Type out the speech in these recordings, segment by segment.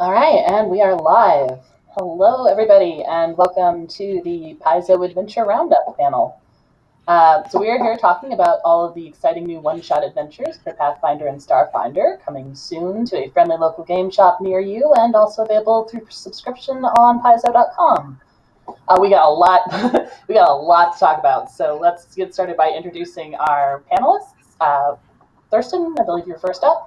All right, and we are live. Hello, everybody, and welcome to the Paizo Adventure Roundup panel. So we are here talking about all of the exciting new OneShot Adventures for Pathfinder and Starfinder, coming soon to a friendly local game shop near you, and also available through subscription on Paizo.com. We got a lot. We got a lot to talk about. So let's get started by introducing our panelists. Thurston, I believe you're first up.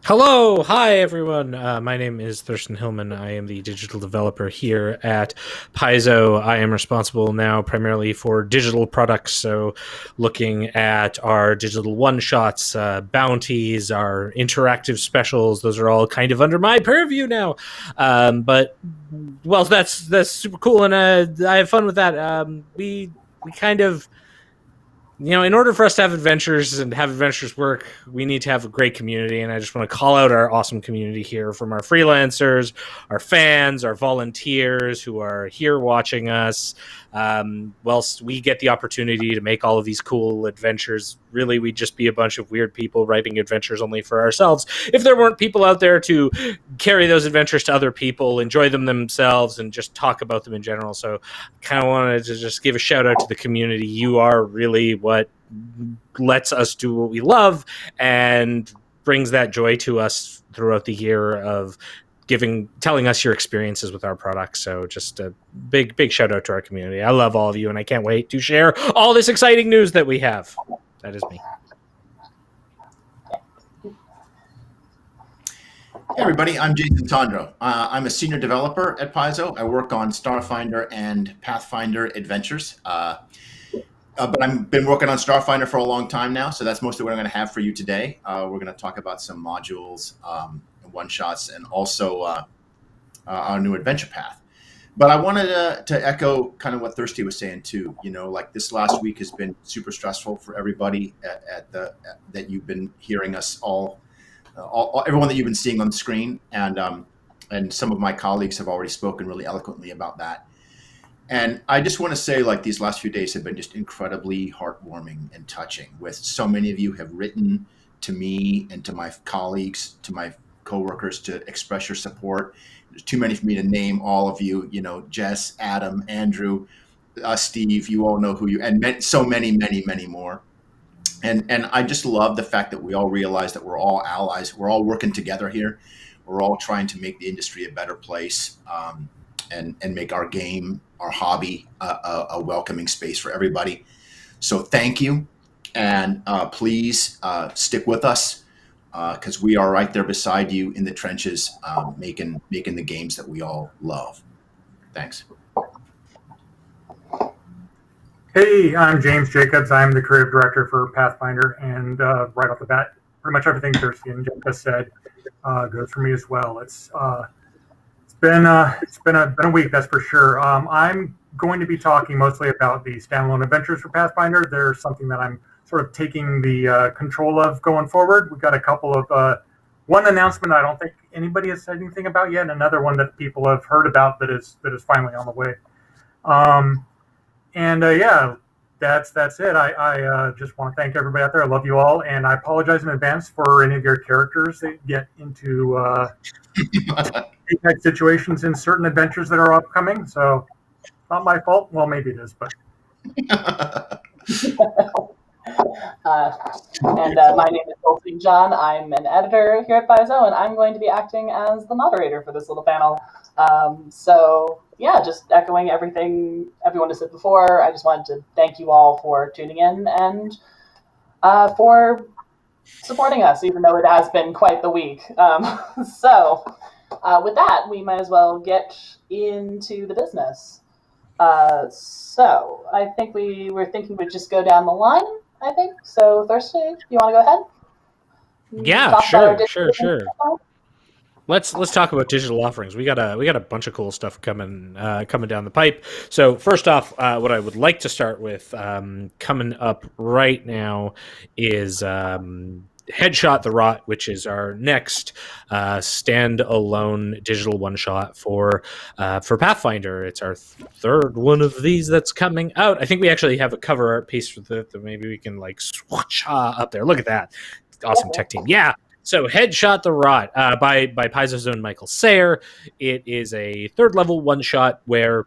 Hello, hi everyone. My name is Thurston Hillman. I am the digital developer here at Paizo. I am responsible now primarily for digital products, so looking at our digital one-shots, bounties, our interactive specials. Those are all kind of under my purview now. But that's super cool, and I have fun with that. We kind of. In order for us to have adventures and have adventures work, we need to have a great community. And I just want to call out our awesome community here, from our freelancers, our fans, our volunteers who are here watching us. Whilst we get the opportunity to make all of these cool adventures, really we'd just be a bunch of weird people writing adventures only for ourselves if there weren't people out there to carry those adventures to other people, enjoy them themselves, and just talk about them in general. So I kind of wanted to just give a shout out to the community. You are really what lets us do what we love and brings that joy to us throughout the year of telling us your experiences with our products. So just a big shout out to our community. I love all of you, and I can't wait to share all this exciting news that we have. That is me. Hey everybody, I'm Jason Tondro. I'm a senior developer at Paizo. I work on Starfighter and Pathfinder Adventures. But I've been working on Starfighter for a long time now, so that's mostly what I'm going to have for you today. We're going to talk about some modules, one-shots, and also our new adventure path. But I wanted to echo kind of what Thirsty was saying too. Like this last week has been super stressful for everybody that you've been hearing us all everyone that you've been seeing on the screen, and some of my colleagues have already spoken really eloquently about that. And I just want to say, like, these last few days have been just incredibly heartwarming and touching. With so many of you have written to me and to my colleagues, to my coworkers, to express your support. There's too many for me to name all of you. Jess, Adam, Andrew, Steve. You all know who you, and so many more. And I just love the fact that we all realize that we're all allies. We're all working together here. We're all trying to make the industry a better place, and make our game, our hobby, a welcoming space for everybody. So thank you, and please stick with us, because we are right there beside you in the trenches, making the games that we all love. Thanks. Hey, I'm James Jacobs. I'm the creative director for Pathfinder, and right off the bat, pretty much everything Thirsty and Jeff has said goes for me as well. It's been a week, that's for sure. I'm going to be talking mostly about the standalone adventures for Pathfinder. They're something that I'm sort of taking the control of going forward. We've got a couple of one announcement I don't think anybody has said anything about yet, and another one that people have heard about that is finally on the way. Yeah, that's it. I just want to thank everybody out there. I love you all, and I apologize in advance for any of your characters that get into situations in certain adventures that are upcoming. So, not my fault. Well, maybe it is, but. My name is Kelsey John. I'm an editor here at Paizo, and I'm going to be acting as the moderator for this little panel. Just echoing everything everyone has said before, I just wanted to thank you all for tuning in and for supporting us, even though it has been quite the week. With that, we might as well get into the business. I think we were thinking we'd just go down the line, I think. So, Thirsty, you want to go ahead? Yeah, sure. Let's talk about digital offerings. We got a bunch of cool stuff coming down the pipe. So first off, what I would like to start with coming up right now is Headshot the Rot, which is our next standalone digital one shot for Pathfinder. It's our third one of these that's coming out. I think we actually have a cover art piece for that maybe we can like swatch up there. Look at that. Awesome tech team. Yeah. So, Headshot the Rot by Paizo's own Michael Sayer. It is a third level one shot where,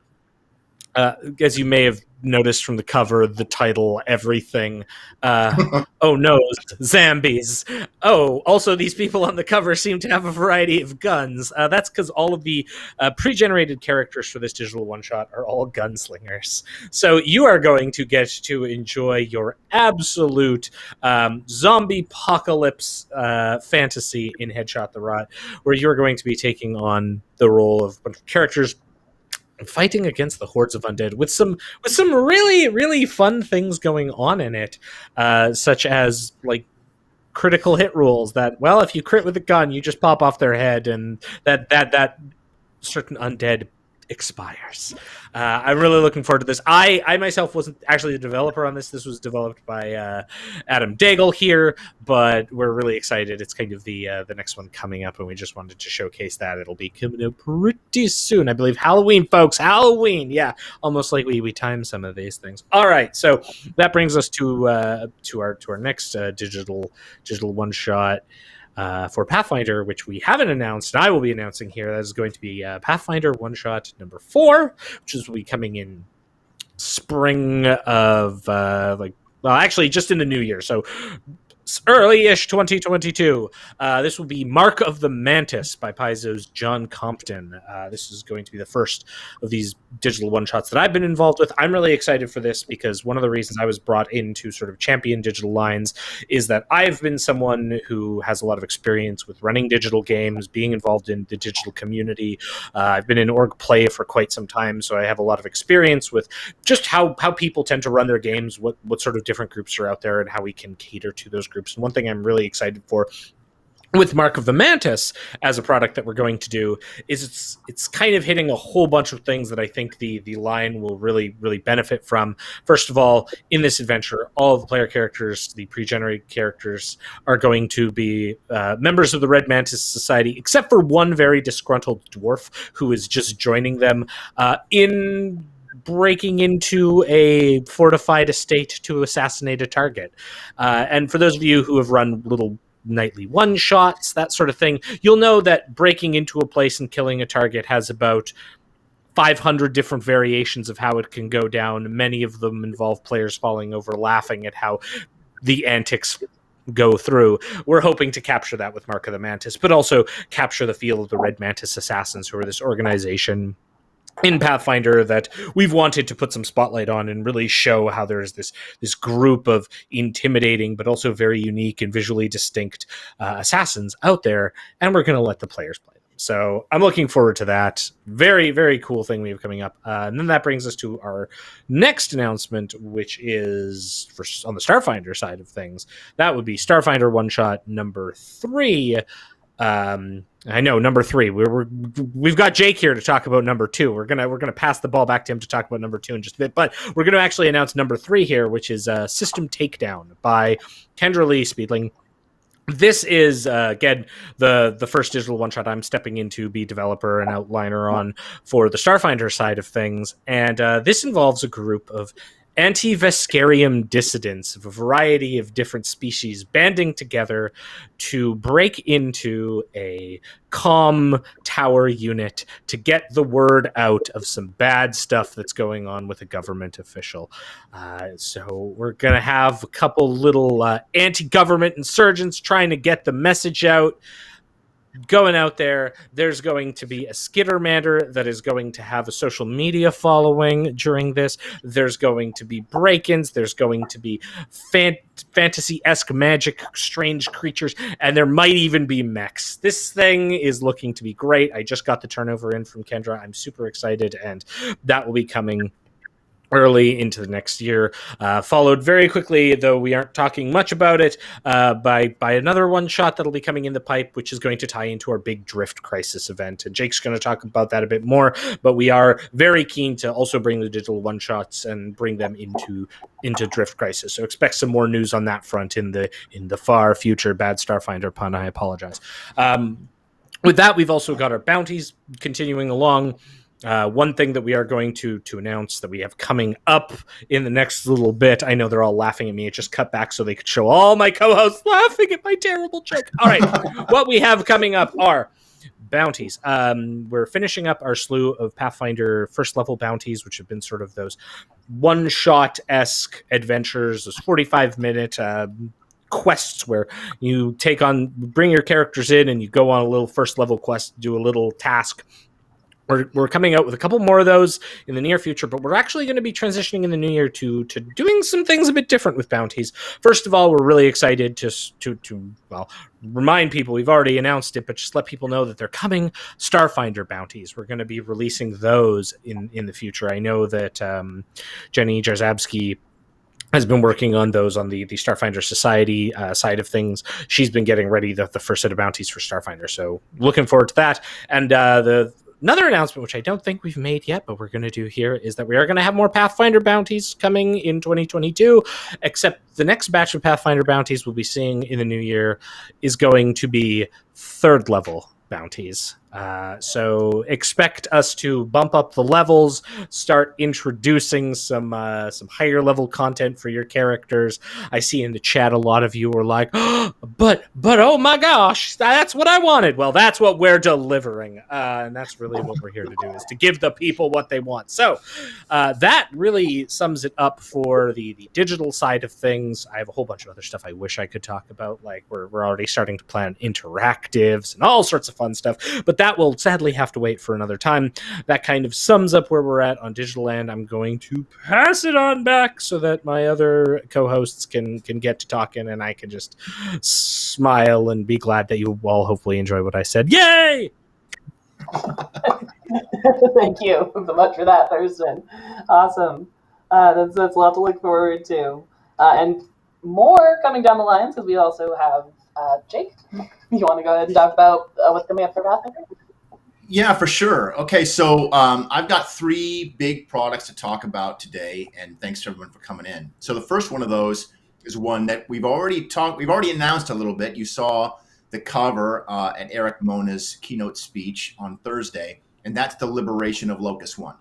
as you may have noticed from the cover, the title, everything. Oh no, zombies. Oh, also these people on the cover seem to have a variety of guns. That's because all of the pre-generated characters for this digital one-shot are all gunslingers. So you are going to get to enjoy your absolute zombie apocalypse fantasy in Headshot the Rot, where you're going to be taking on the role of characters fighting against the hordes of undead with some really fun things going on in it, such as like critical hit rules that, well, if you crit with a gun, you just pop off their head, and that certain undead expires. I'm really looking forward to this. I myself wasn't actually the developer on this. This was developed by Adam Daigle here, but we're really excited. It's kind of the next one coming up, and we just wanted to showcase that. It'll be coming up pretty soon. I believe Halloween, folks. Halloween. Yeah, almost like we time some of these things. All right, so that brings us to our next digital one shot. For Pathfinder, which we haven't announced, and I will be announcing here. That is going to be Pathfinder One Shot number 4, which will be coming in spring of actually just in the new year. So early-ish 2022. This will be Mark of the Mantis by Paizo's John Compton. This is going to be the first of these digital one-shots that I've been involved with. I'm really excited for this because one of the reasons I was brought in to sort of champion digital lines is that I've been someone who has a lot of experience with running digital games, being involved in the digital community. I've been in org play for quite some time, so I have a lot of experience with just how people tend to run their games, what sort of different groups are out there, and how we can cater to those groups. And one thing I'm really excited for with Mark of the Mantis as a product that we're going to do is it's kind of hitting a whole bunch of things that I think the line will really benefit from. First of all, in this adventure, all of the player characters, the pre-generated characters, are going to be members of the Red Mantis Society, except for one very disgruntled dwarf who is just joining them in breaking into a fortified estate to assassinate a target. And for those of you who have run little nightly one-shots, that sort of thing, you'll know that breaking into a place and killing a target has about 500 different variations of how it can go down. Many of them involve players falling over laughing at how the antics go through. We're hoping to capture that with Mark of the Mantis, but also capture the feel of the Red Mantis Assassins, who are this organization in Pathfinder that we've wanted to put some spotlight on and really show how there's this group of intimidating but also very unique and visually distinct assassins out there, and we're going to let the players play them. So I'm looking forward to that. Very, very cool thing we have coming up. And then that brings us to our next announcement, which is on the Starfinder side of things. That would be Starfinder One Shot number 3. I know number 3. We've got Jake here to talk about number 2. We're gonna pass the ball back to him to talk about number 2 in just a bit, but we're gonna actually announce number 3 here, which is System Takedown by Kendra Lee Speedling. This is again the first digital one shot I'm stepping in to be developer and outliner on for the Starfinder side of things, and this involves a group of anti-Vescarium dissidents of a variety of different species banding together to break into a comm tower unit to get the word out of some bad stuff that's going on with a government official. So we're going to have a couple little anti-government insurgents trying to get the message out. Going out there, there's going to be a skittermander that is going to have a social media following during this. There's going to be break-ins. There's going to be fantasy-esque magic, strange creatures, and there might even be mechs. This thing is looking to be great. I just got the turnover in from Kendra. I'm super excited, and that will be coming early into the next year, followed very quickly, though we aren't talking much about it, by another one shot that'll be coming in the pipe, which is going to tie into our big Drift Crisis event. And Jake's going to talk about that a bit more, but we are very keen to also bring the digital one shots and bring them into Drift Crisis. So expect some more news on that front in the far future. Bad Starfinder pun, I apologize. With that, we've also got our bounties continuing along. One thing that we are going to announce that we have coming up in the next little bit. I know they're all laughing at me. It just cut back so they could show all my co-hosts laughing at my terrible joke. All right, what we have coming up are bounties. We're finishing up our slew of Pathfinder first level bounties, which have been sort of those one-shot-esque adventures, those 45-minute quests where you bring your characters in and you go on a little first level quest, do a little task. We're coming out with a couple more of those in the near future, but we're actually going to be transitioning in the new year to doing some things a bit different with bounties. First of all, we're really excited to remind people, we've already announced it, but just let people know that they're coming. Starfinder bounties. We're going to be releasing those in the future. I know that Jenny Jarzabski has been working on those on the Starfinder Society side of things. She's been getting ready the first set of bounties for Starfinder, so looking forward to that. And another announcement, which I don't think we've made yet, but we're going to do here, is that we are going to have more Pathfinder bounties coming in 2022, except the next batch of Pathfinder bounties we'll be seeing in the new year is going to be third level bounties. So expect us to bump up the levels, start introducing some higher level content for your characters. I see in the chat a lot of you are like, oh, but oh my gosh, that's what I wanted. Well, that's what we're delivering, and that's really what we're here to do, is to give the people what they want. So that really sums it up for the digital side of things. I have a whole bunch of other stuff I wish I could talk about, like we're already starting to plan interactives and all sorts of fun stuff, but that will sadly have to wait for another time. That kind of sums up where we're at on digital land. I'm going to pass it on back so that my other co-hosts can get to talking, and I can just smile and be glad that you all hopefully enjoy what I said. Yay! Thank you so much for that, Thurston. Awesome. That's a lot to look forward to. And more coming down the line, because we also have Jake. You want to go ahead and talk about what's coming up for Pathfinder? Yeah, for sure. Okay, so I've got 3 big products to talk about today, and thanks to everyone for coming in. So the first one of those is one that we've already announced a little bit. You saw the cover at Eric Mona's keynote speech on Thursday, and that's the Liberation of Locust One.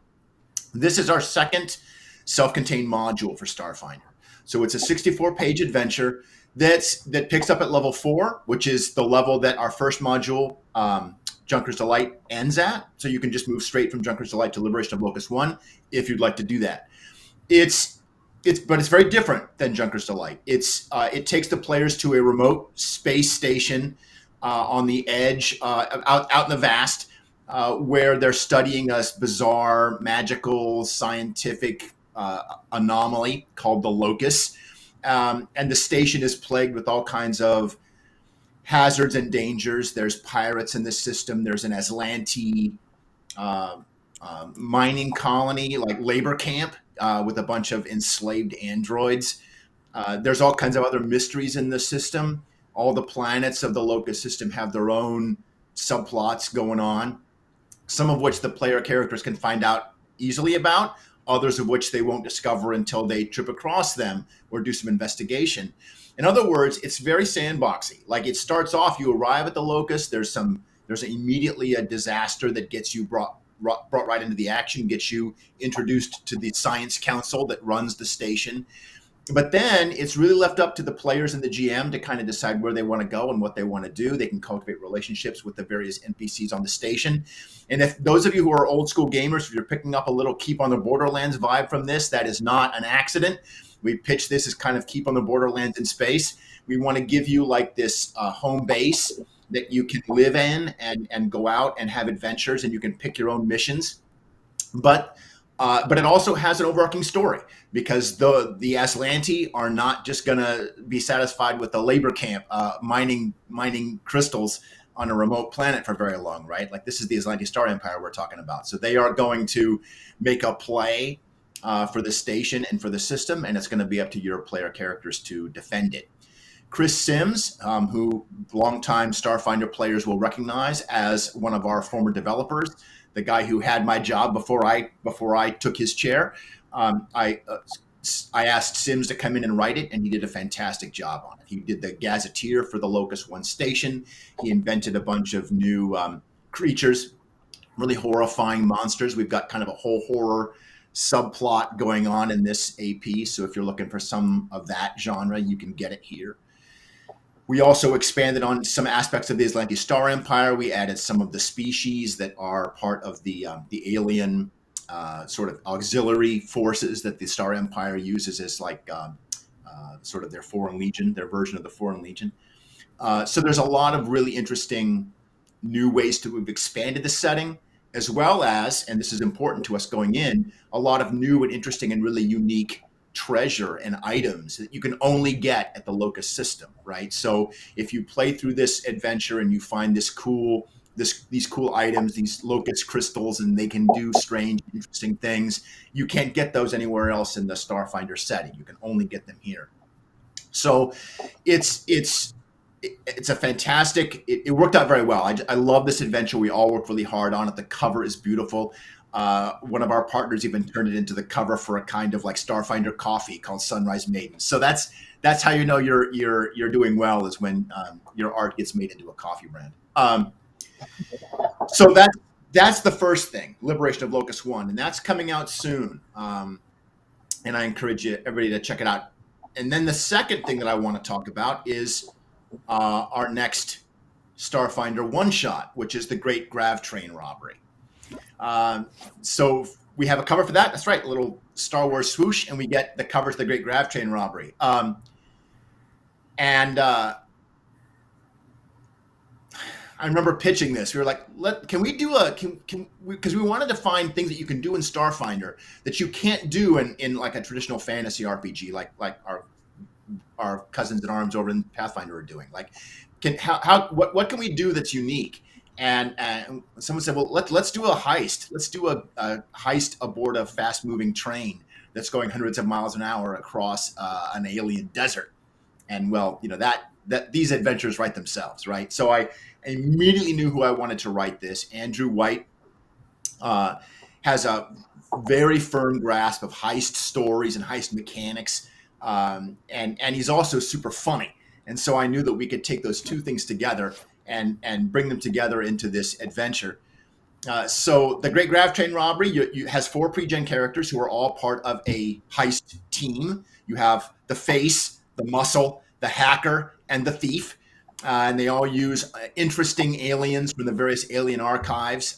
This is our second self-contained module for Starfinder. So it's a 64-page adventure that picks up at level 4, which is the level that our first module, Junker's Delight, ends at. So you can just move straight from Junker's Delight to Liberation of Locust One if you'd like to do that. But it's very different than Junker's Delight. It takes the players to a remote space station on the edge, out in the vast, where they're studying a bizarre, magical, scientific anomaly called the Locust. And the station is plagued with all kinds of hazards and dangers. There's pirates in the system. There's an Aslanti mining colony, like labor camp, with a bunch of enslaved androids. There's all kinds of other mysteries in the system. All the planets of the Locust system have their own subplots going on, some of which the player characters can find out easily about, others of which they won't discover until they trip across them or do some investigation. In other words, it's very sandboxy. Like, it starts off, you arrive at the Locust, there's immediately a disaster that gets you brought right into the action, gets you introduced to the science council that runs the station. But then it's really left up to the players and the GM to kind of decide where they want to go and what they want to do. They can cultivate relationships with the various NPCs on the station. And if those of you who are old school gamers, if you're picking up a little Keep on the Borderlands vibe from this, that is not an accident. We pitch this as kind of Keep on the Borderlands in space. We want to give you like this home base that you can live in and go out and have adventures, and you can pick your own missions. But it also has an overarching story, because the Aslanti are not just going to be satisfied with the labor camp mining crystals on a remote planet for very long, right? Like, this is the Aslanti Star Empire we're talking about. So they are going to make a play for the station and for the system, and it's going to be up to your player characters to defend it. Chris Sims, who longtime Starfinder players will recognize as one of our former developers, the guy who had my job before I took his chair. I asked Sims to come in and write it, and he did a fantastic job on it. He did the gazetteer for the Locust One station. He invented a bunch of new creatures really horrifying monsters. We've got kind of a whole horror subplot going on in this AP. So if you're looking for some of that genre, you can get it here. We also expanded on some aspects of the Atlantis Star Empire. We added some of the species that are part of the alien sort of auxiliary forces that the Star Empire uses as like sort of their Foreign Legion, their version of the Foreign Legion. So there's a lot of really interesting new ways to have expanded the setting, as well as, and this is important to us going in, a lot of new and interesting and really unique treasure and items that you can only get at the Locust system, right? So if you play through this adventure and you find these cool items, these Locust crystals, and they can do strange, interesting things, you can't get those anywhere else in the Starfinder setting. You can only get them here. So it's a fantastic, it worked out very well. I love this adventure. We all worked really hard on it. The cover is beautiful. One of our partners even turned it into the cover for a kind of like Starfinder coffee called Sunrise Maiden. So that's how you know you're doing well, is when your art gets made into a coffee brand. So that's the first thing, Liberation of Locust One, and that's coming out soon. And I encourage everybody to check it out. And then the second thing that I want to talk about is our next Starfinder one-shot, which is the Great Grav Train Robbery. So we have a cover for that. That's right, a little Star Wars swoosh, and we get the cover to the Great Grav Train Robbery. I remember pitching this. We were like, can we do because we wanted to find things that you can do in Starfinder that you can't do in like a traditional fantasy RPG, like our cousins in arms over in Pathfinder are doing. Like, what can we do that's unique? And someone said, well, let's do a heist. Let's do a heist aboard a fast-moving train that's going hundreds of miles an hour across an alien desert. And well, you know that these adventures write themselves, right? So I immediately knew who I wanted to write this. Andrew White has a very firm grasp of heist stories and heist mechanics, and he's also super funny. And so I knew that we could take those two things together and bring them together into this adventure. So the Great Grav Train Robbery has 4 pre-gen characters who are all part of a heist team. You have the face, the muscle, the hacker, and the thief. And they all use interesting aliens from the various Alien Archives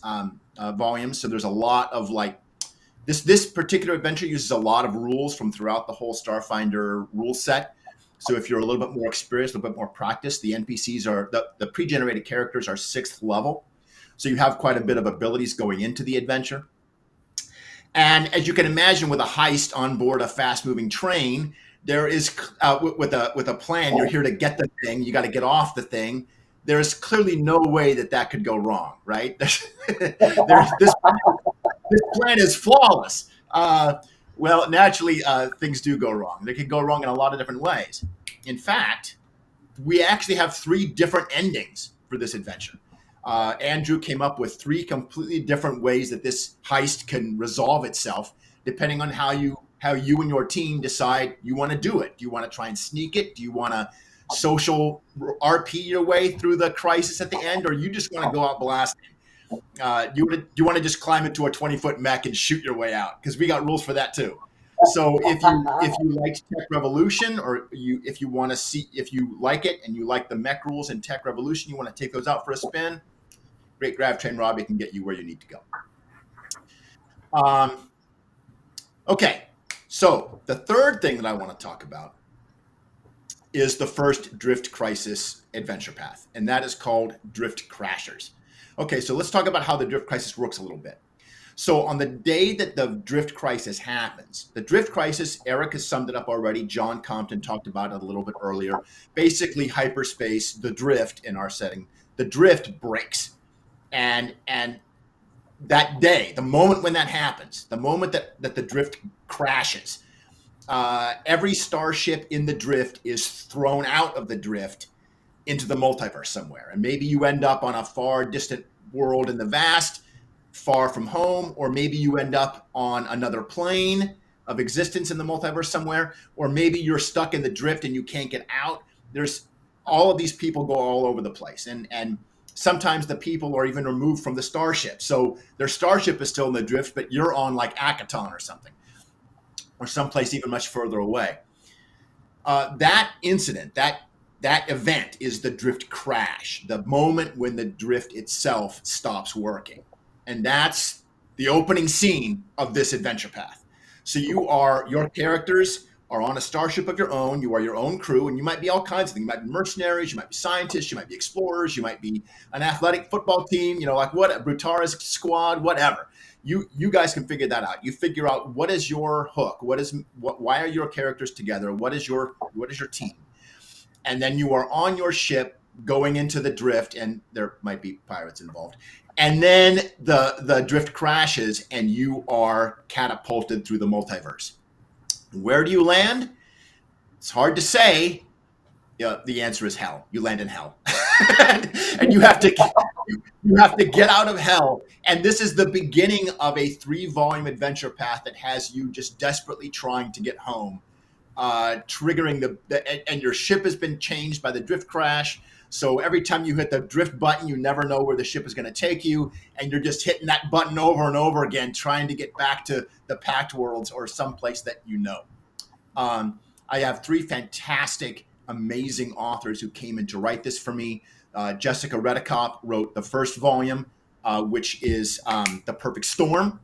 volumes. So there's a lot of like, this particular adventure uses a lot of rules from throughout the whole Starfinder rule set. So if you're a little bit more experienced, a little bit more practiced, the NPCs the pre-generated characters are 6th level. So you have quite a bit of abilities going into the adventure. And as you can imagine, with a heist on board a fast-moving train, there is with a plan. You're here to get the thing. You got to get off the thing. There is clearly no way that could go wrong, right? This plan is flawless. Well, naturally, things do go wrong. They can go wrong in a lot of different ways. In fact, we actually have 3 different endings for this adventure. Andrew came up with 3 completely different ways that this heist can resolve itself, depending on how you and your team decide you want to do it. Do you want to try and sneak it? Do you want to social RP your way through the crisis at the end, or you just want to go out blasting? You want to just climb into a 20-foot mech and shoot your way out? Because we got rules for that too. So if you like Tech Revolution, or if you want to see, if you like it and you like the mech rules in Tech Revolution, you want to take those out for a spin, Great Grav Train Robbery can get you where you need to go. Okay, so the third thing that I want to talk about is the first Drift Crisis adventure path, and that is called Drift Crashers. Okay, so let's talk about how the Drift Crisis works a little bit. So on the day that the Drift Crisis happens, the Drift Crisis, Eric has summed it up already. John Compton talked about it a little bit earlier. Basically, hyperspace, the drift in our setting, the drift breaks. And that day, the moment when that happens, the moment that the drift crashes, every starship in the drift is thrown out of the drift into the multiverse somewhere. And maybe you end up on a far distant world in the vast, far from home, or maybe you end up on another plane of existence in the multiverse somewhere, or maybe you're stuck in the drift and you can't get out. There's all of these people go all over the place. And sometimes the people are even removed from the starship. So their starship is still in the drift, but you're on like Akaton or something, or someplace even much further away. That incident, that event is the drift crash, the moment when the drift itself stops working. And that's the opening scene of this adventure path. So your characters are on a starship of your own. You are your own crew, and you might be all kinds of things. You might be mercenaries, you might be scientists, you might be explorers, you might be an athletic football team, like what, a Brutaris squad, whatever. You guys can figure that out. You figure out what is your hook, why are your characters together, what is your team, and then you are on your ship going into the drift, and there might be pirates involved. And then the drift crashes, and you are catapulted through the multiverse. Where do you land? It's hard to say. The answer is hell. You land in hell, and you have to get out of hell. And this is the beginning of a 3-volume adventure path that has you just desperately trying to get home, triggering and your ship has been changed by the drift crash. So every time you hit the drift button, you never know where the ship is going to take you, and you're just hitting that button over and over again, trying to get back to the Pact Worlds or someplace that you know. I have 3 fantastic, amazing authors who came in to write this for me. Jessica Redekop wrote the first volume, which is The Perfect Storm.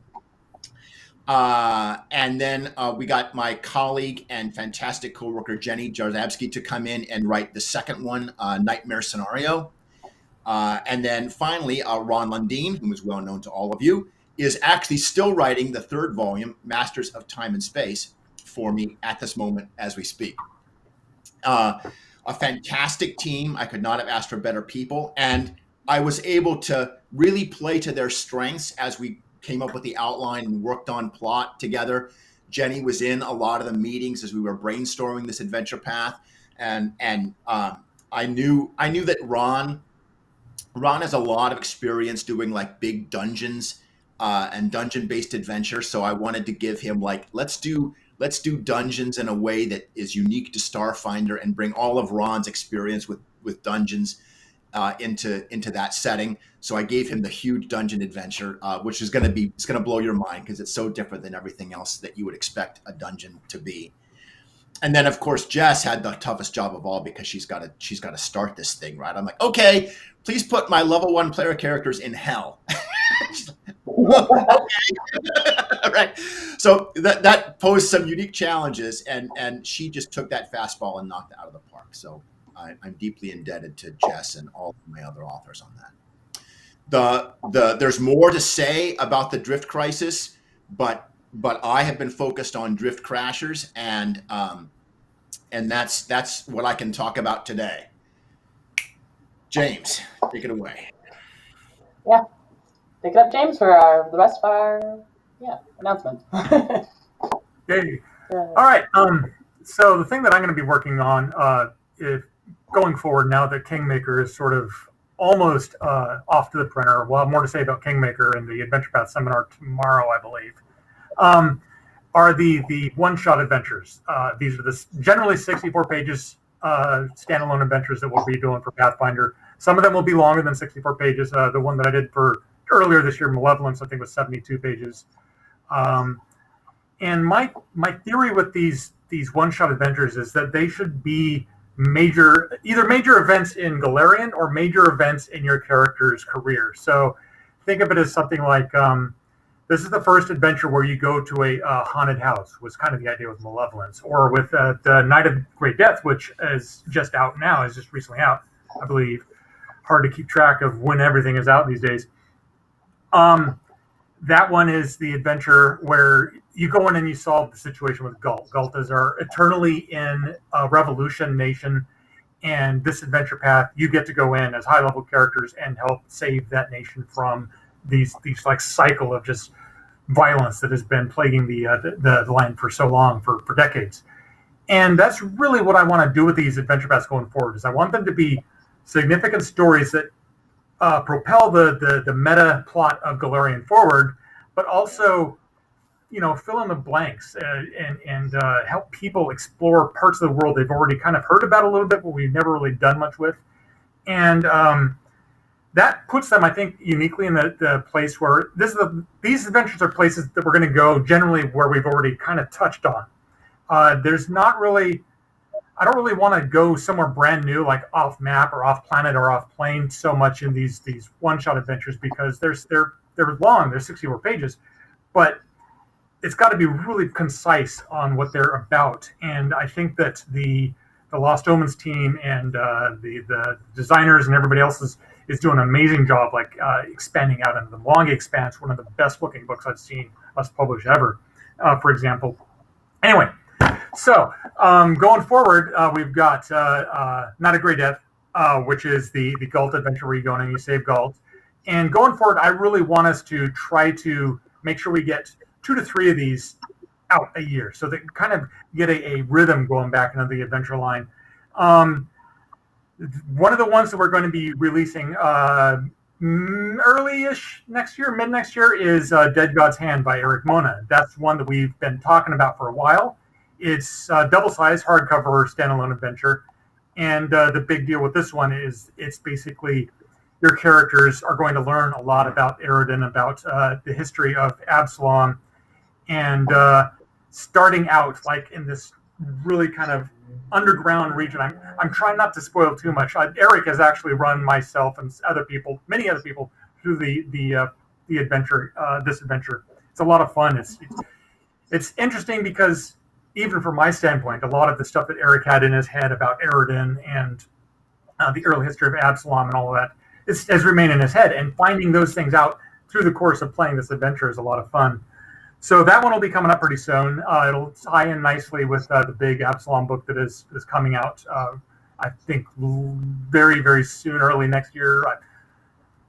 And then we got my colleague and fantastic coworker Jenny Jarzabski to come in and write the second one, Nightmare Scenario. And then finally, Ron Lundeen, who is well known to all of you, is actually still writing the 3rd volume, Masters of Time and Space, for me at this moment as we speak. A fantastic team. I could not have asked for better people. And I was able to really play to their strengths as we came up with the outline and worked on plot together. Jenny was in a lot of the meetings as we were brainstorming this adventure path. And I knew that Ron has a lot of experience doing like big dungeons and dungeon-based adventure. So I wanted to give him let's do dungeons in a way that is unique to Starfinder and bring all of Ron's experience with dungeons into that setting. So I gave him the huge dungeon adventure, which is going to blow your mind because it's so different than everything else that you would expect a dungeon to be. And then of course Jess had the toughest job of all because she's got to start this thing, right? I'm like, okay, please put my level 1 player characters in hell. Right. So that posed some unique challenges, and she just took that fastball and knocked it out of the park. So I'm deeply indebted to Jess and all of my other authors on that. There's more to say about the drift crisis, but I have been focused on drift crashers, and that's what I can talk about today. James, take it away. Yeah. Take it up, James, for the rest of our announcements. Yay. All right. So the thing that I'm going to be working on going forward now that Kingmaker is sort of almost off to the printer. We'll have more to say about Kingmaker in the Adventure Path seminar tomorrow, I believe. Are the OneShot Adventures. These are the generally 64 pages standalone adventures that we'll be doing for Pathfinder. Some of them will be longer than 64 pages. The one that I did for earlier this year, Malevolence, I think was 72 pages. And my theory with these one-shot adventures is that they should be either major events in Galarian or major events in your character's career. So think of it as something like this is the first adventure where you go to a haunted house, was kind of the idea with Malevolence, or with the Night of Great Death, which is just out now, is just recently out, I believe. Hard to keep track of when everything is out these days. That one is the adventure where you go in and you solve the situation with Galt. Galtas are eternally in a revolution nation, and this adventure path, you get to go in as high-level characters and help save that nation from these like cycle of just violence that has been plaguing the land for so long, for decades. And that's really what I want to do with these adventure paths going forward, is I want them to be significant stories that propel the meta plot of Galarian forward, but also, fill in the blanks and help people explore parts of the world they've already kind of heard about a little bit, but we've never really done much with. And that puts them, I think, uniquely in the place where these adventures are places that we're going to go generally where we've already kind of touched on. There's not really, I don't really want to go somewhere brand new, like off map or off planet or off plane so much in these one-shot adventures, because they're long, they're 64 pages, but it's got to be really concise on what they're about. And I think that the Lost Omens team and the designers and everybody else is doing an amazing job, like expanding out into the Long Expanse, one of the best looking books I've seen us publish ever, for example. Anyway, so going forward, we've got Not a Great Death, which is the Galt adventure where you go in and you save Galt. And going forward, I really want us to try to make sure we get 2 to 3 of these out a year, so that kind of get a rhythm going back into the adventure line. One of the ones that we're going to be releasing early-ish next year, mid next year, is Dead God's Hand by Eric Mona. That's one that we've been talking about for a while. It's double-sized hardcover standalone adventure, and the big deal with this one is it's basically your characters are going to learn a lot about Eridan, about the history of Absalom, and starting out like in this really kind of underground region. I'm trying not to spoil too much. Eric has actually run myself and many other people, through the adventure. This adventure, it's a lot of fun. It's interesting because even from my standpoint, a lot of the stuff that Eric had in his head about Eridan and the early history of Absalom and all of that has remained in his head. And finding those things out through the course of playing this adventure is a lot of fun. So that one will be coming up pretty soon. It'll tie in nicely with the big Absalom book that is coming out, I think, very, very soon, early next year.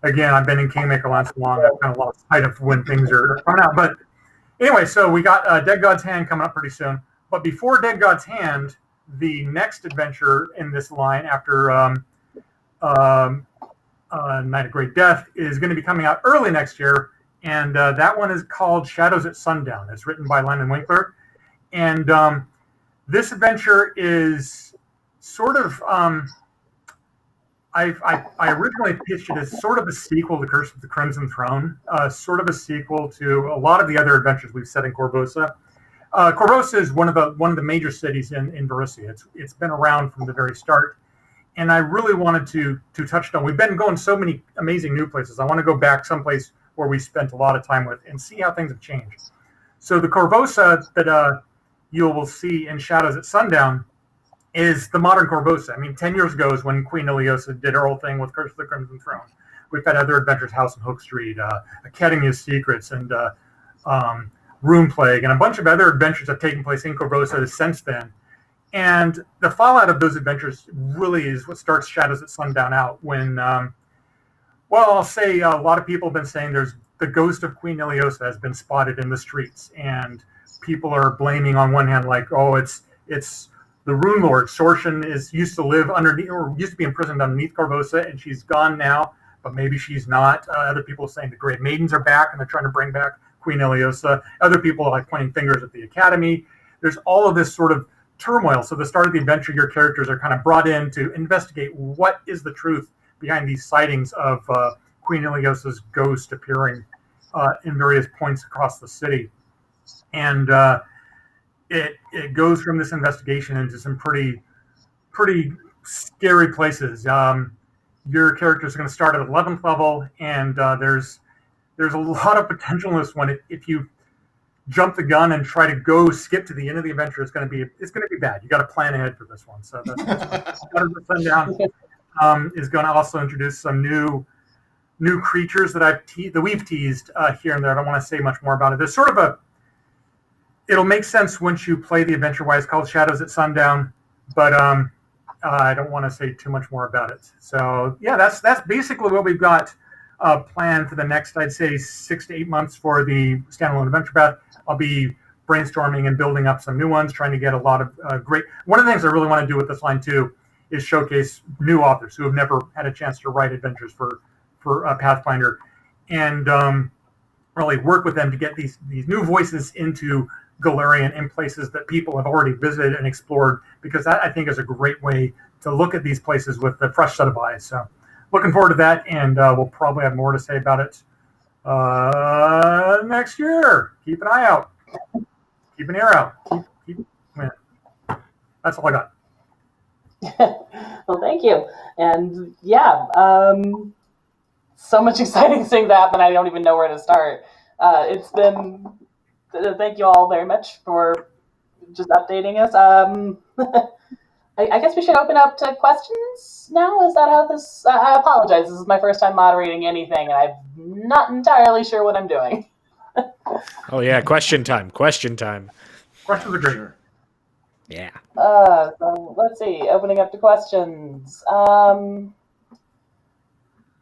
Again, I've been in Kingmaker land so long, I've kind of lost sight of when things are coming out. But anyway, so we got Dead God's Hand coming up pretty soon. But before Dead God's Hand, the next adventure in this line after Night of Great Death is going to be coming out early next year. And that one is called Shadows at Sundown. It's written by Landon Winkler. And this adventure is sort of, I originally pitched it as sort of a sequel to Curse of the Crimson Throne, sort of a sequel to a lot of the other adventures we've set in Korvosa. Korvosa is one of the major cities in Borussia. It's been around from the very start. And I really wanted to touch on, we've been going so many amazing new places. I want to go back someplace where we spent a lot of time with and see how things have changed. So the Korvosa that you will see in Shadows at Sundown is the modern Korvosa. I mean, 10 years ago is when Queen Iliosa did her whole thing with Curse of the Crimson Throne. We've had other adventures, House on Hook Street, Academy of Secrets, and Rune Plague, and a bunch of other adventures have taken place in Korvosa since then. And the fallout of those adventures really is what starts Shadows at Sundown out when, I'll say a lot of people have been saying there's the ghost of Queen Iliosa has been spotted in the streets, and people are blaming on one hand, like, oh, it's the Rune Lord. Sorshan used to live underneath, or used to be imprisoned underneath Korvosa, and she's gone now, but maybe she's not. Other people are saying the Great Maidens are back, and they're trying to bring back Queen Iliosa. Other people are like pointing fingers at the Academy. There's all of this sort of turmoil. So the start of the adventure, your characters are kind of brought in to investigate what is the truth behind these sightings of Queen Iliosa's ghost appearing in various points across the city. And it goes from this investigation into some pretty scary places. Your characters are going to start at 11th level, and there's a lot of potential in this one. If you jump the gun and try to skip to the end of the adventure, it's going to be bad. You got to plan ahead for this one. So that's Sundown is going to also introduce some new creatures that we've teased here and there. I don't want to say much more about it. There's sort of it'll make sense once you play the adventure why it's called Shadows at Sundown, but I don't want to say too much more about it. So yeah, that's basically what we've got planned for the next, I'd say, 6 to 8 months for the standalone adventure path. I'll be brainstorming and building up some new ones, trying to get a lot of great. One of the things I really want to do with this line too is showcase new authors who have never had a chance to write adventures for Pathfinder, and really work with them to get these new voices into Golarion in places that people have already visited and explored, because that, I think, is a great way to look at these places with a fresh set of eyes. So looking forward to that, and we'll probably have more to say about it next year. Keep an eye out. Keep an ear out. Man. That's all I got. Well, thank you. And yeah, so much exciting things happen. I don't even know where to start. It's been, thank you all very much for just updating us. I guess we should open up to questions now. Is that how this? I apologize. This is my first time moderating anything, and I'm not entirely sure what I'm doing. Oh yeah, question time. Question time. Questions are great. Sure. Yeah. So let's see. Opening up to questions. Well,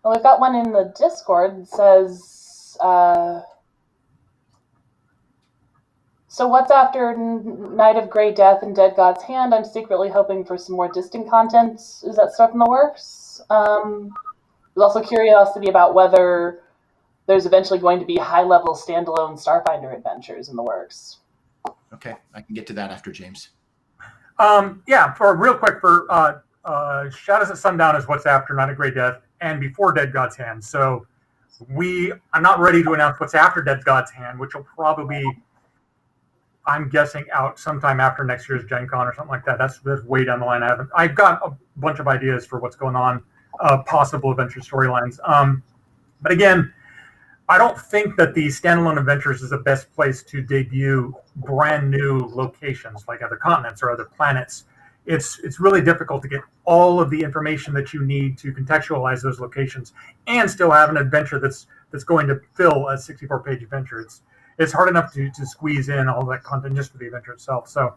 we've got one in the Discord that says, so what's after Night of Grey Death and Dead God's Hand? I'm secretly hoping for some more distant content. Is that stuff in the works? There's also curiosity about whether there's eventually going to be high-level standalone Starfinder Adventures in the works. Okay, I can get to that after James. Yeah, for real quick, for Shadows at Sundown is what's after Night of Grey Death and before Dead God's Hand. So I'm not ready to announce what's after Dead God's Hand, which will probably be, I'm guessing, out sometime after next year's Gen Con or something like that. That's way down the line. I've got a bunch of ideas for what's going on, possible adventure storylines. But again, I don't think that the standalone adventures is the best place to debut brand new locations like other continents or other planets. It's really difficult to get all of the information that you need to contextualize those locations and still have an adventure that's going to fill a 64-page adventure. It's hard enough to squeeze in all that content just for the adventure itself. So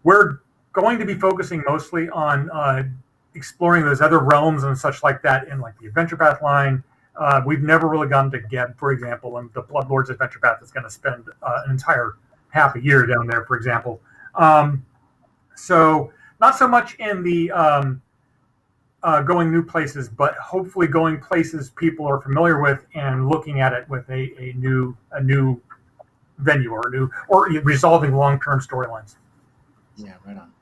we're going to be focusing mostly on exploring those other realms and such like that in like the Adventure Path line. We've never really gone to Geb, for example, and the Bloodlord's Adventure Path is going to spend an entire half a year down there, for example. So not so much in the going new places, but hopefully going places people are familiar with and looking at it with a new venue or resolving long-term storylines. Yeah, right on.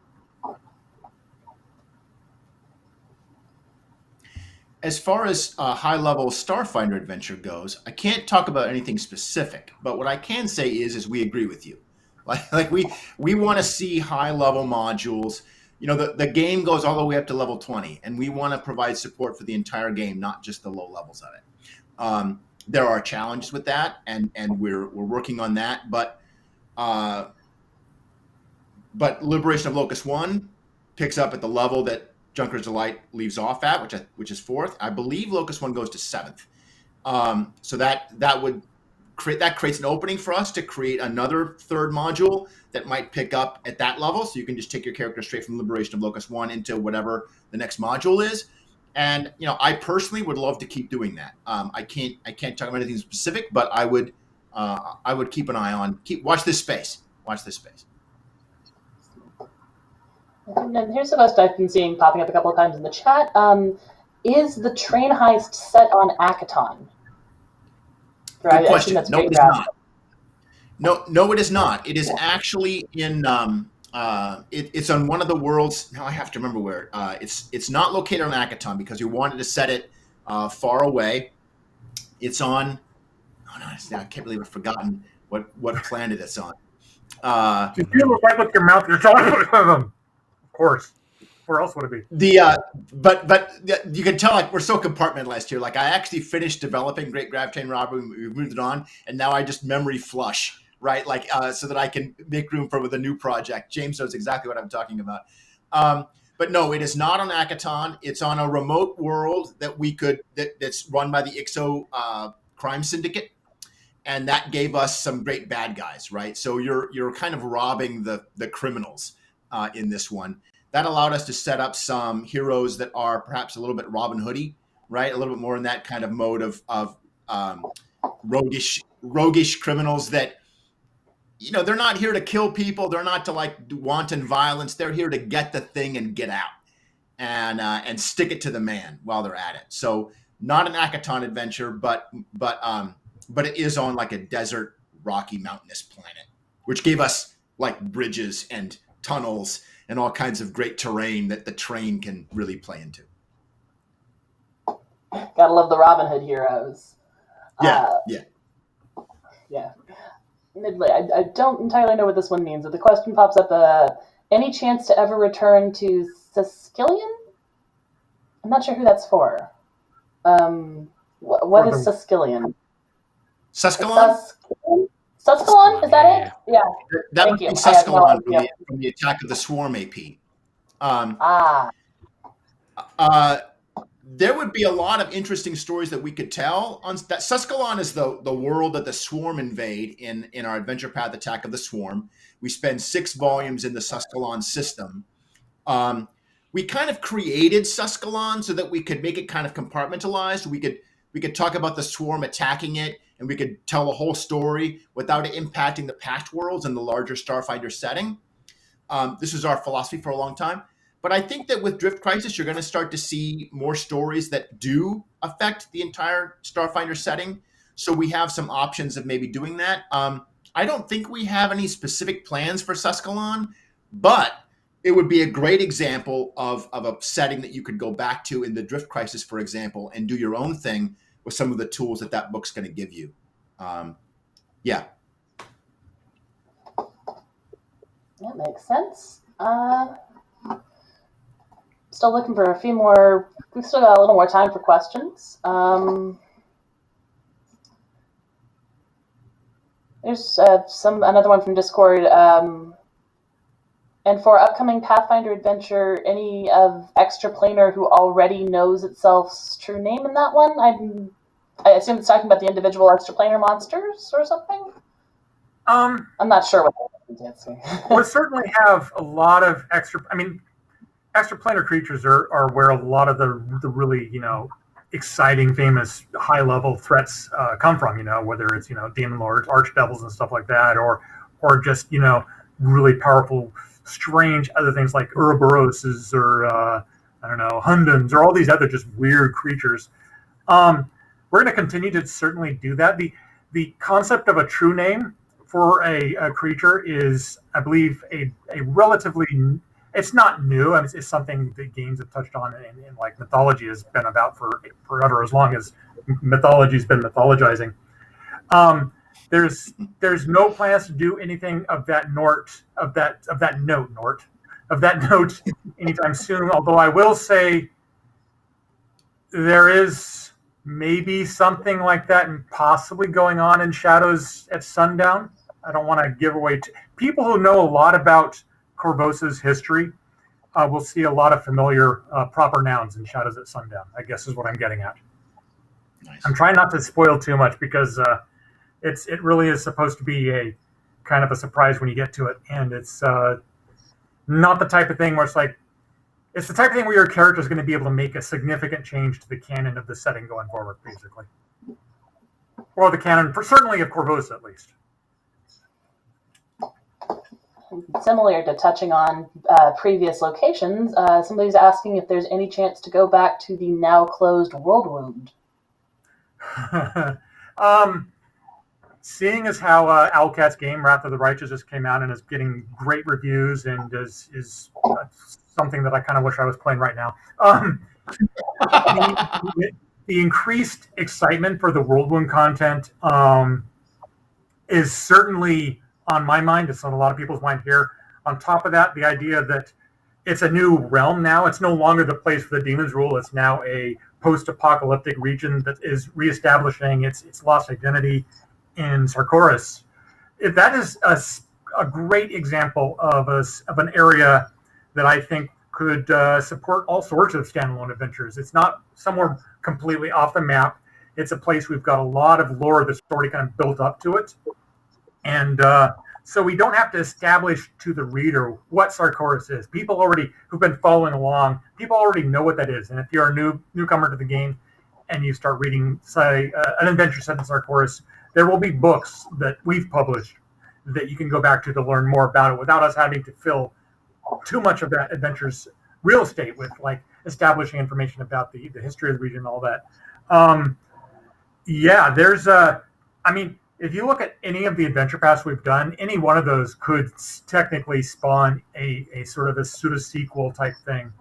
As far as high-level Starfinder adventure goes, I can't talk about anything specific, but what I can say is we agree with you. Like we want to see high-level modules. You know, the game goes all the way up to level 20, and we want to provide support for the entire game, not just the low levels of it. There are challenges with that, and we're working on that. But Liberation of Locust One picks up at the level that Junker's Delight leaves off at, which is 4th. I believe Locust One goes to 7th. So that would creates an opening for us to create another 3rd module that might pick up at that level. So you can just take your character straight from Liberation of Locust One into whatever the next module is. And I personally would love to keep doing that. I can't talk about anything specific, but I would keep an eye on watch this space. Watch this space. And then here's a post I've been seeing popping up a couple of times in the chat. Is the train heist set on Akaton? Good question. No, it is not. No, it is not. It is actually in. It's on one of the worlds. Now I have to remember where. It's not located on Akaton because we wanted to set it far away. It's on. Oh no! I can't believe I've forgotten what planet it's on. You feel it right with your mouth. You're talking about them. Of course. Where else would it be? But you can tell like we're so compartmentalized here. Like I actually finished developing Great Grav Chain Robbery, we moved it on, and now I just memory flush, right? Like so that I can make room for the new project. James knows exactly what I'm talking about. But no, it is not on Akaton. It's on a remote world that's run by the IXO crime syndicate, and that gave us some great bad guys, right? So you're kind of robbing the criminals in this one. That allowed us to set up some heroes that are perhaps a little bit Robin Hood-y, right? A little bit more in that kind of mode of roguish criminals that, they're not here to kill people. They're not to like do wanton violence. They're here to get the thing and get out and stick it to the man while they're at it. So not an Akaton adventure, but it is on like a desert, rocky, mountainous planet, which gave us like bridges and tunnels and all kinds of great terrain that the train can really play into. Gotta love the Robin Hood heroes. Yeah, Yeah. I don't entirely know what this one means, but the question pops up, any chance to ever return to Saskillion? I'm not sure who that's for. What is Saskillion? Suskalon? Suskalon? Is that it? Yeah. That Thank would you. be I have no Suskalon idea. from the Attack of the Swarm AP. Ah. There would be a lot of interesting stories that we could tell. On that, Suskalon is the world that the Swarm invade in our Adventure Path Attack of the Swarm. We spend 6 volumes in the Suskalon system. We kind of created Suskalon so that we could make it kind of compartmentalized. We could talk about the Swarm attacking it, and we could tell a whole story without it impacting the Pact worlds and the larger Starfighter setting. This is our philosophy for a long time. But I think that with Drift Crisis, you're going to start to see more stories that do affect the entire Starfinder setting. So we have some options of maybe doing that. I don't think we have any specific plans for Suskalon, but it would be a great example of a setting that you could go back to in the Drift Crisis, for example, and do your own thing with some of the tools that book's going to give you. Yeah. That makes sense. Still looking for a few more. We've still got a little more time for questions. There's another one from Discord. And for upcoming Pathfinder adventure, any of extra planar who already knows itself's true name in that one? I assume it's talking about the individual extra planar monsters or something. I'm not sure what that means. We'll certainly have a lot of extra. I mean, extra planar creatures are where a lot of the really exciting, famous, high level threats come from. Whether it's demon lords, archdevils, and stuff like that, or just really powerful, strange other things like Ouroboroses or Hundans or all these other just weird creatures. We're going to continue to certainly do that. The concept of a true name for a creature is, I believe, a relatively. It's not new. I mean, it's something that games have touched on, and like mythology has been about for forever, as long as mythology's been mythologizing. There's no plans to do anything of that note anytime soon. Although I will say there is maybe something like that and possibly going on in Shadows at Sundown. I don't want to give away people who know a lot about Corvosa's history will see a lot of familiar proper nouns in Shadows at Sundown, I guess is what I'm getting at. Nice. I'm trying not to spoil too much because it really is supposed to be a kind of a surprise when you get to it, and it's not the type of thing where it's the type of thing where your character is going to be able to make a significant change to the canon of the setting going forward, basically. Or the canon, certainly of Corvosa at least. Similar to touching on previous locations, somebody's asking if there's any chance to go back to the now closed Worldwound. Seeing as how Owlcat's game Wrath of the Righteous just came out and is getting great reviews and is something that I kind of wish I was playing right now. The increased excitement for the Worldwound content is certainly on my mind. It's on a lot of people's mind here. On top of that, the idea that it's a new realm now. It's no longer the place for the demons rule. It's now a post-apocalyptic region that is reestablishing its lost identity in Sarkoris. That is a great example of an area that I think could support all sorts of standalone adventures. It's not somewhere completely off the map. It's a place we've got a lot of lore that's already kind of built up to it. And so we don't have to establish to the reader what Sarkoris is. People already who've been following along, people already know what that is. And if you're a newcomer to the game and you start reading, say, an adventure set in Sarkoris, there will be books that we've published that you can go back to learn more about it without us having to fill too much of that adventure's real estate with like establishing information about the history of the region and all that. If you look at any of the adventure paths we've done, any one of those could technically spawn a sort of a pseudo sequel type thing.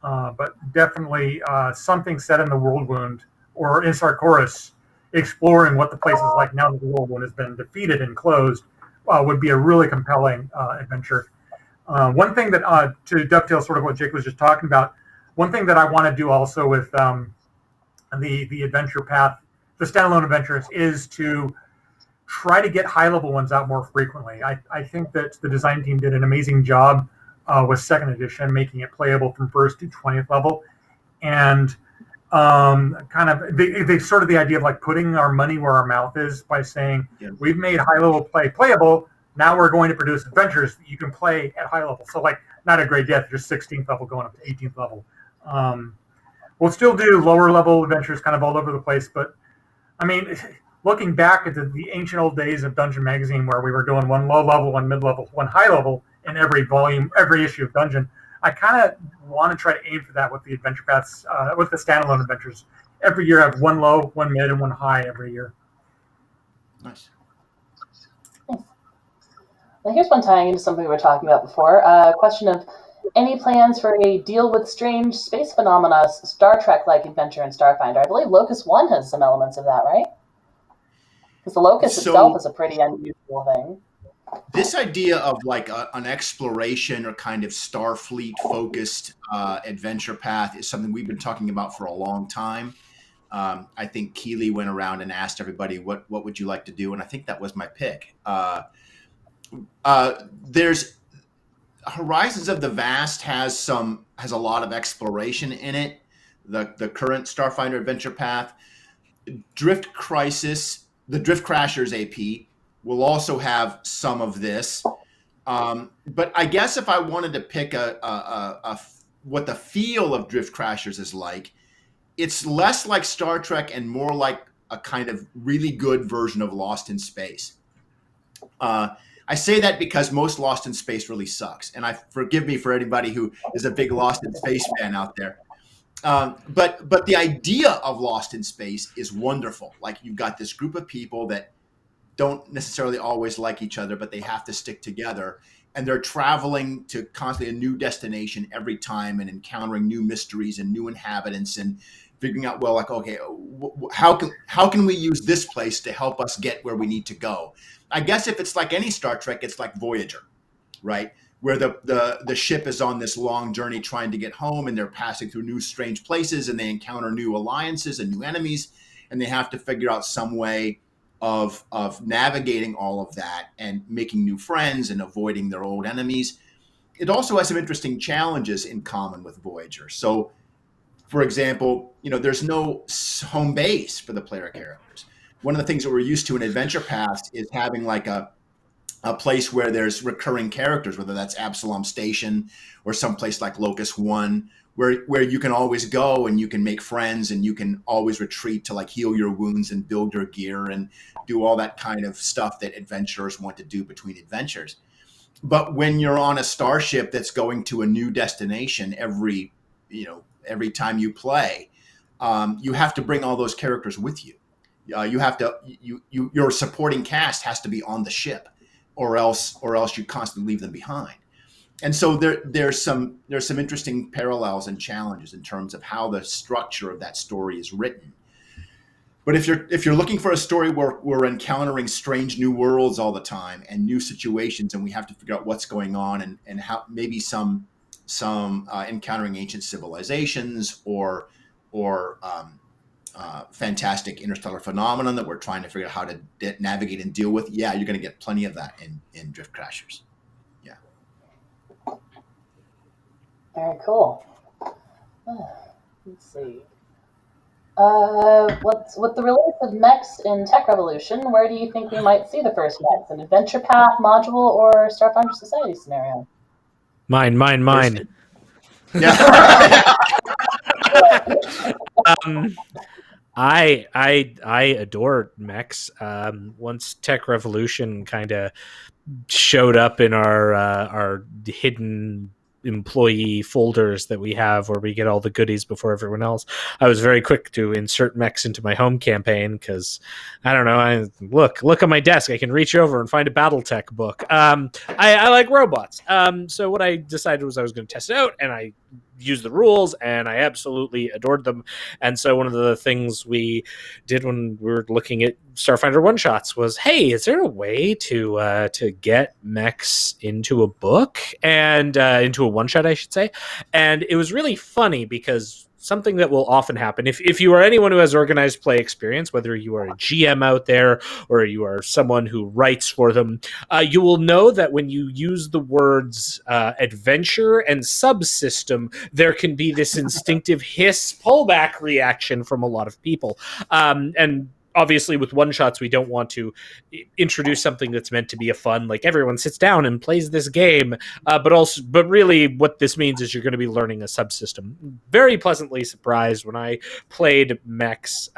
But definitely something set in the Worldwound or in Sarkoris, exploring what the place is like now that the Worldwound has been defeated and closed, would be a really compelling adventure. One thing that, to dovetail sort of what Jake was just talking about, one thing that I want to do also with the adventure path, the standalone adventures, is to try to get high-level ones out more frequently. I think that the design team did an amazing job with second edition, making it playable from 1st to 20th level. And kind of they sort of the idea of like putting our money where our mouth is by saying, we've made high-level play playable, now we're going to produce adventures that you can play at high level. So like not a great death, just 16th level going up to 18th level. We'll still do lower level adventures kind of all over the place, but I mean, looking back at the ancient old days of Dungeon Magazine, where we were doing one low level, one mid level, one high level in every volume, every issue of Dungeon, I kind of want to try to aim for that with the adventure paths, with the standalone adventures. Every year I have one low, one mid, and one high every year. Nice. Now here's one tying into something we were talking about before. Question of any plans for a deal with strange space phenomena, Star Trek-like adventure in Starfinder? I believe Locust One has some elements of that, right? Because the Locust itself is a pretty unusual thing. This idea of like an exploration or kind of Starfleet-focused adventure path is something we've been talking about for a long time. I think Keeley went around and asked everybody, what would you like to do? And I think that was my pick. There's Horizons of the Vast has a lot of exploration in it. The current Starfinder adventure path, Drift Crisis, the Drift Crashers AP will also have some of this. But I guess if I wanted to pick what the feel of Drift Crashers is like, it's less like Star Trek and more like a kind of really good version of Lost in Space. I say that because most Lost in Space really sucks, and forgive me for anybody who is a big Lost in Space fan out there. But the idea of Lost in Space is wonderful. Like, you've got this group of people that don't necessarily always like each other, but they have to stick together, and they're traveling to constantly a new destination every time and encountering new mysteries and new inhabitants and figuring out, well, like, okay, how can we use this place to help us get where we need to go? I guess if it's like any Star Trek, it's like Voyager, right? Where the ship is on this long journey trying to get home, and they're passing through new strange places, and they encounter new alliances and new enemies, and they have to figure out some way of navigating all of that and making new friends and avoiding their old enemies. It also has some interesting challenges in common with Voyager. So, for example, there's no home base for the player characters. One of the things that we're used to in adventure paths is having like a place where there's recurring characters, whether that's Absalom Station or someplace like Locust One, where you can always go and you can make friends and you can always retreat to like heal your wounds and build your gear and do all that kind of stuff that adventurers want to do between adventures. But when you're on a starship that's going to a new destination every time you play, you have to bring all those characters with you. Your supporting cast has to be on the ship, or else you constantly leave them behind. And so there's some interesting parallels and challenges in terms of how the structure of that story is written. But if you're looking for a story where we're encountering strange new worlds all the time and new situations, and we have to figure out what's going on and how maybe some encountering ancient civilizations or fantastic interstellar phenomenon that we're trying to figure out how to navigate and deal with, you're going to get plenty of that in Drift Crashers. Yeah. Very cool. Let's see. With the release of Mechs in Tech Revolution, where do you think we might see the first Mechs? An adventure path, module, or Starfinder Society scenario? Mine. Yeah. I adore Mechs. Once Tech Revolution kind of showed up in our hidden employee folders that we have where we get all the goodies before everyone else, I was very quick to insert Mechs into my home campaign because I don't know, look on my desk, I can reach over and find a BattleTech book. I like robots, so what I decided was I was going to test it out, and I use the rules, and I absolutely adored them. And so one of the things we did when we were looking at Starfinder one shots was, hey, is there a way to get mechs into a book and into a one shot, I should say? And it was really funny because something that will often happen if you are anyone who has organized play experience, whether you are a GM out there or you are someone who writes for them, you will know that when you use the words adventure and subsystem, there can be this instinctive hiss pullback reaction from a lot of people. And obviously with one shots, we don't want to introduce something that's meant to be a fun, like everyone sits down and plays this game. But really what this means is you're going to be learning a subsystem. Very pleasantly surprised when I played Mechs,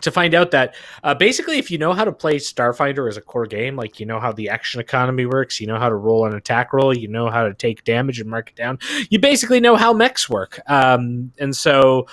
to find out that basically if you know how to play Starfinder as a core game, like you know how the action economy works, you know how to roll an attack roll, you know how to take damage and mark it down, you basically know how mechs work. And so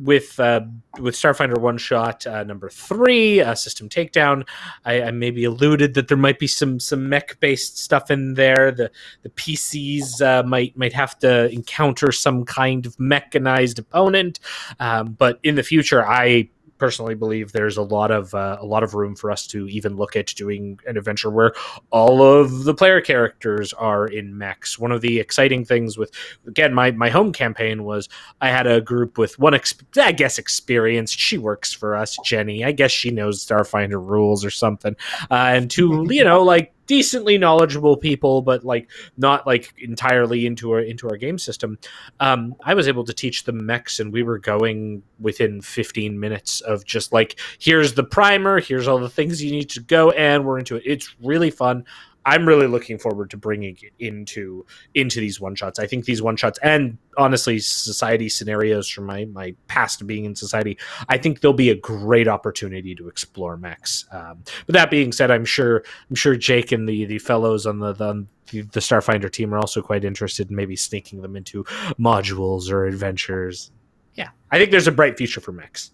with Starfinder one shot number 3, system takedown, I maybe alluded that there might be some mech based stuff in there. The PCs might have to encounter some kind of mechanized opponent, but in the future, I personally believe there's a lot of room for us to even look at doing an adventure where all of the player characters are in mechs. One of the exciting things with, again, my home campaign was I had a group with one, experienced. She works for us, Jenny. I guess she knows Starfinder rules or something. And 2, like decently knowledgeable people, but like not like entirely into our game system. I was able to teach them mechs, and we were going within 15 minutes of just like, here's the primer, here's all the things you need to go, and we're into it. It's really fun. I'm really looking forward to bringing it into these one shots. I think these one shots, and honestly, society scenarios from my past being in society, I think there'll be a great opportunity to explore mechs. But that being said, I'm sure Jake and the fellows on the Starfinder team are also quite interested in maybe sneaking them into modules or adventures. Yeah, I think there's a bright future for mechs.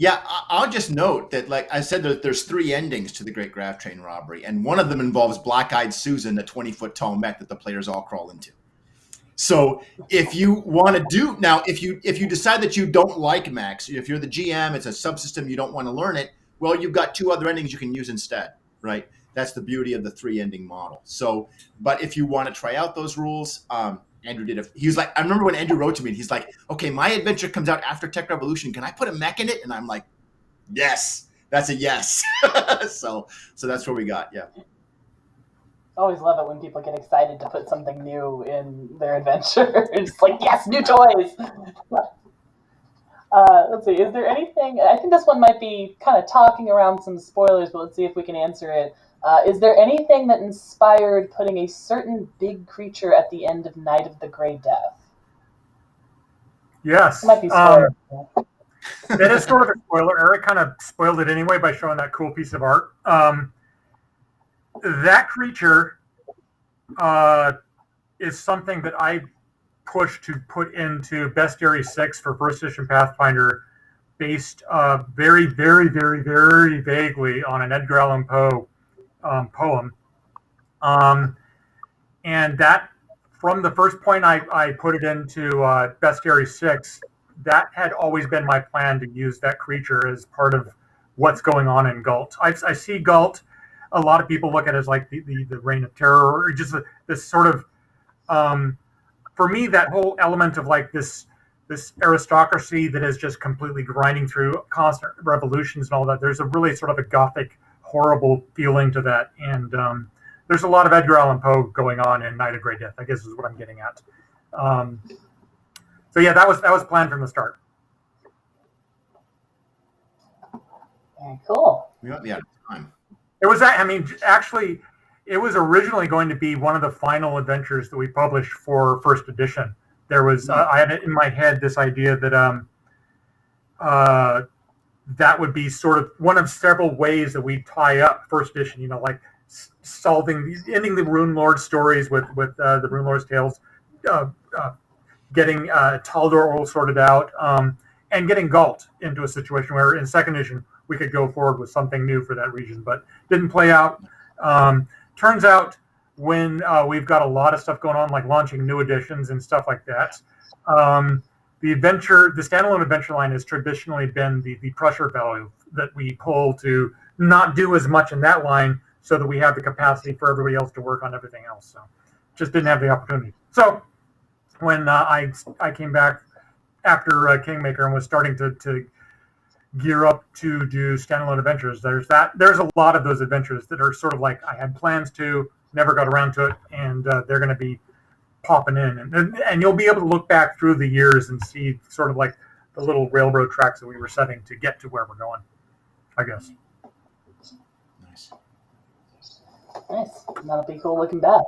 Yeah, I'll just note that, like I said, there's 3 endings to the Great Grav Train Robbery, and one of them involves Black-Eyed Susan, a 20-foot tall mech that the players all crawl into. So if you want to do now, if you decide that you don't like mechs, if you're the GM, it's a subsystem, you don't want to learn it, well, you've got 2 other endings you can use instead, right? That's the beauty of the 3-ending model. So, but if you want to try out those rules, Andrew he was like, I remember when Andrew wrote to me, he's like, okay, my adventure comes out after Tech Revolution. Can I put a mech in it? And I'm like, yes, that's a yes. So that's what we got. Yeah. I always love it when people get excited to put something new in their adventure. It's like, yes, new toys. Let's see, is there anything, I think this one might be kind of talking around some spoilers, but let's see if we can answer it. Is there anything that inspired putting a certain big creature at the end of Night of the Grey Death? Yes. It might be spoiler. It is sort of a spoiler. Eric kind of spoiled it anyway by showing that cool piece of art. That creature is something that I pushed to put into Bestiary 6 for first edition Pathfinder, based very, very, very, very vaguely on an Edgar Allan Poe poem. And that, from the first point I put it into Bestiary 6, that had always been my plan, to use that creature as part of what's going on in Galt. I see Galt, a lot of people look at it as like the Reign of Terror, or just this sort of, for me, that whole element of like this aristocracy that is just completely grinding through constant revolutions and all that. There's a really sort of a gothic, horrible feeling to that, and there's a lot of Edgar Allan Poe going on in Night of Grey Death, I guess is what I'm getting at. So yeah, that was planned from the start. Very cool. We might be out of time. It was that. I mean, actually, it was originally going to be one of the final adventures that we published for first edition. There was I had in my head this idea that that would be sort of one of several ways that we tie up first edition. Like ending the Rune Lord stories with the Rune Lord's tales, getting Taldor all sorted out, and getting Galt into a situation where in second edition we could go forward with something new for that region, but didn't play out. Turns out when we've got a lot of stuff going on, like launching new editions and stuff like that. The standalone adventure line has traditionally been the pressure valve that we pull to not do as much in that line so that we have the capacity for everybody else to work on everything else. So just didn't have the opportunity. So when I came back after Kingmaker and was starting to gear up to do standalone adventures, there's a lot of those adventures that are sort of like I had plans to, never got around to it, and they're going to be popping in, and you'll be able to look back through the years and see sort of like the little railroad tracks that we were setting to get to where we're going, I guess. Nice. That'll be cool looking back.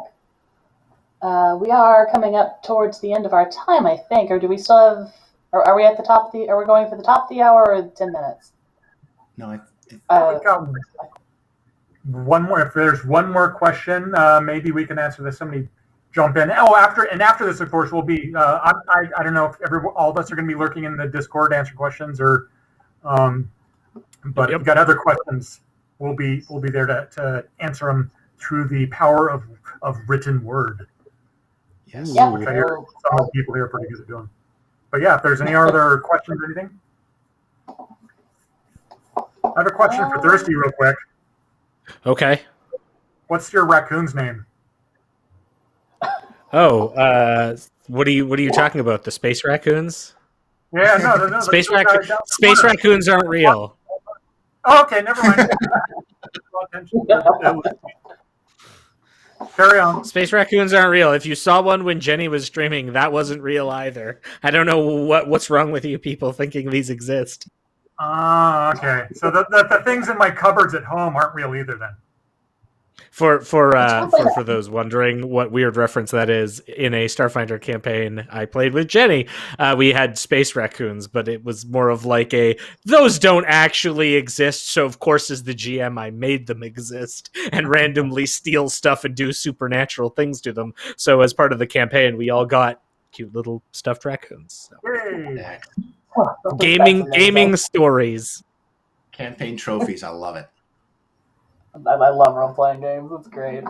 We are coming up towards the end of our time, I think, or do we still have? Are we at the top of the? Are we going for the top of the hour or 10 minutes? No, one more. If there's one more question, maybe we can answer this. Somebody jump in. Oh, after this, of course, we'll be. I don't know if all of us are going to be lurking in the Discord answering questions, or, but if you've got other questions, we'll be there to answer them through the power of written word. Yes. Yeah. Which I hear some of the people here are pretty good at doing. But yeah, if there's any other questions or anything, I have a question for Thirsty, real quick. Okay. What's your raccoon's name? Oh, what are you talking about? The space raccoons? Yeah, no. Space raccoons aren't real. Oh, okay, never mind. Carry on. Space raccoons aren't real. If you saw one when Jenny was streaming, that wasn't real either. I don't know what's wrong with you people thinking these exist. Okay. So the things in my cupboards at home aren't real either, then. For those wondering what weird reference that is, in a Starfinder campaign I played with Jenny, we had space raccoons, but it was more of like those don't actually exist, so of course as the GM I made them exist and randomly steal stuff and do supernatural things to them. So as part of the campaign, we all got cute little stuffed raccoons. So. Gaming stories. Campaign trophies, I love it. I love role-playing games. It's great.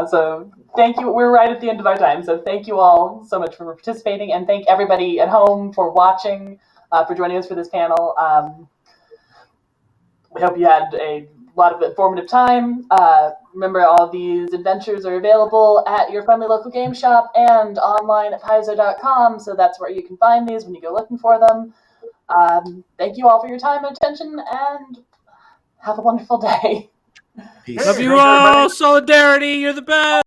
So thank you. We're right at the end of our time. So thank you all so much for participating, and thank everybody at home for watching, for joining us for this panel. We hope you had a lot of informative time. Remember, all these adventures are available at your friendly local game shop and online at Paizo.com, so that's where you can find these when you go looking for them. Thank you all for your time and attention, and have a wonderful day. Peace. Love you all. Solidarity. You're the best.